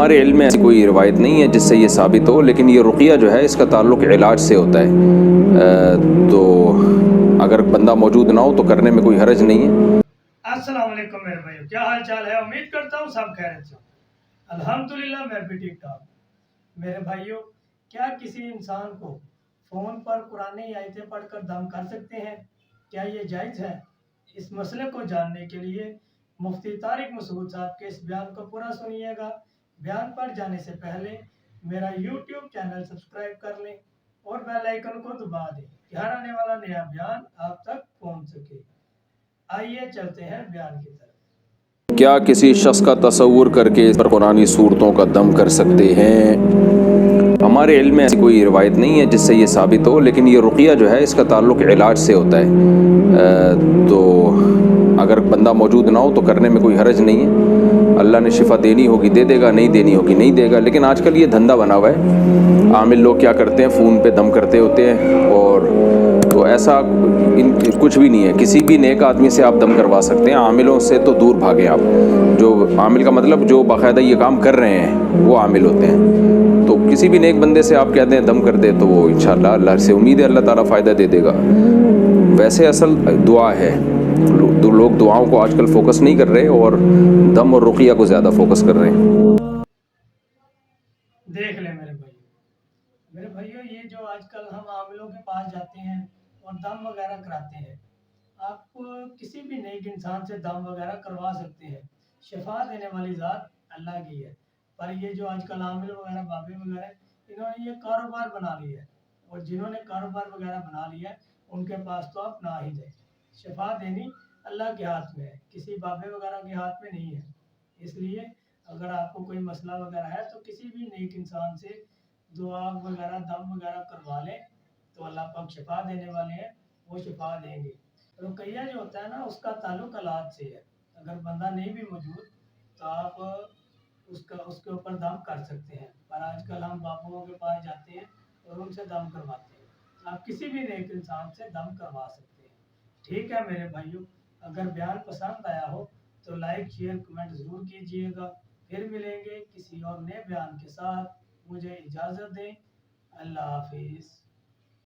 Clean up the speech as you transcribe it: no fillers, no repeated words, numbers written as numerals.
ہمارے علم میں ایسی کوئی روایت نہیں ہے جس سے یہ ثابت ہو، لیکن یہ رقیہ جو ہے اس کا تعلق علاج سے ہوتا ہے، تو اگر بندہ موجود نہ ہو تو کرنے میں کوئی حرج نہیں ہے۔ السلام علیکم میرے بھائیو، کیا حال چال ہے؟ امید کرتا ہوں سب خیریت سے ہو۔ الحمدللہ میں بھی ٹھیک ٹھاک ہوں۔ میرے بھائیو، کیا کسی انسان کو فون پر قرآن آیتیں پڑھ کر دم کر سکتے ہیں؟ کیا یہ جائز ہے؟ اس مسئلے کو جاننے کے لیے مفتی طارق مسعود صاحب کے اس بیان کو پورا سنیے گا۔ بیان پر جانے سے پہلے میرا یوٹیوب چینل سبسکرائب کر لیں اور بیل آئیکن کو دبا دیں کہ ہر آنے والا نیا بیان آپ تک پہنچ سکے۔ آئیے چلتے ہیں بیان کی طرف۔ کیا کسی شخص کا تصور کر کے اس پر قرآنی صورتوں کا دم کر سکتے ہیں؟ ہمارے علم میں ایسی کوئی روایت نہیں ہے جس سے یہ ثابت ہو، لیکن یہ رقیہ جو ہے اس کا تعلق علاج سے ہوتا ہے، تو اگر بندہ موجود نہ ہو تو کرنے میں کوئی حرج نہیں ہے۔ اللہ نے شفا دینی ہوگی دے دے گا، نہیں دینی ہوگی نہیں دے گا، لیکن آج کل یہ دھندا بنا ہوا ہے۔ عامل لوگ کیا کرتے ہیں، فون پہ دم کرتے ہوتے ہیں، اور تو ایسا کچھ بھی نہیں ہے۔ کسی بھی نیک آدمی سے آپ دم کروا سکتے ہیں، عاملوں سے تو دور بھاگیں آپ۔ جو عامل کا مطلب جو باقاعدہ یہ کام کر رہے ہیں وہ عامل ہوتے ہیں، تو کسی بھی نیک بندے سے آپ کہتے ہیں دم کر دے تو وہ انشاءاللہ اللہ سے امید ہے اللہ تعالیٰ فائدہ دے دے گا۔ ویسے اصل دعا ہے، لوگ دعاؤں کو آج کل فوکس نہیں کر رہے اور دم اور رقیہ کو زیادہ فوکس کر رہے ہیں۔ دیکھ لیں میرے بھائیو، یہ جو آج کل ہم عاملوں کے پاس جاتے ہیں اور دم وغیرہ کراتے ہیں، آپ کسی بھی نیک انسان سے دم وغیرہ کروا سکتے ہیں۔ شفا دینے والی ذات اللہ کی ہے، پر یہ جو آج کل عامل وغیرہ بابے وغیرہ انہوں نے یہ کاروبار بنا لیا ہے، اور جنہوں نے کاروبار وغیرہ بنا لیا ہے ان کے پاس تو آپ نہ ہی جائیں۔ شفا دینی اللہ کے ہاتھ میں ہے، کسی بابے وغیرہ کے ہاتھ میں نہیں ہے۔ اس لیے اگر آپ کو کوئی مسئلہ وغیرہ ہے تو کسی بھی نیک انسان سے دعا وغیرہ دم وغیرہ کروا لیں، تو اللہ پاک شفا دینے والے ہیں، وہ شفا دیں گے۔ رقیہ جو ہوتا ہے نا، اس کا تعلق اللہ سے ہے۔ اگر بندہ نہیں بھی موجود تو آپ اس کے اوپر دم کر سکتے ہیں، پر آج کل ہم بابوں کے پاس جاتے ہیں اور ان سے دم کرواتے ہیں۔ آپ کسی بھی نیک انسان سے دم کروا سکتے ہیں۔ ٹھیک ہے میرے بھائیو، اگر بیان پسند آیا ہو تو لائک شیئر کمنٹ ضرور کیجئے گا۔ پھر ملیں گے کسی اور نئے بیان کے ساتھ۔ مجھے اجازت دیں، اللہ حافظ۔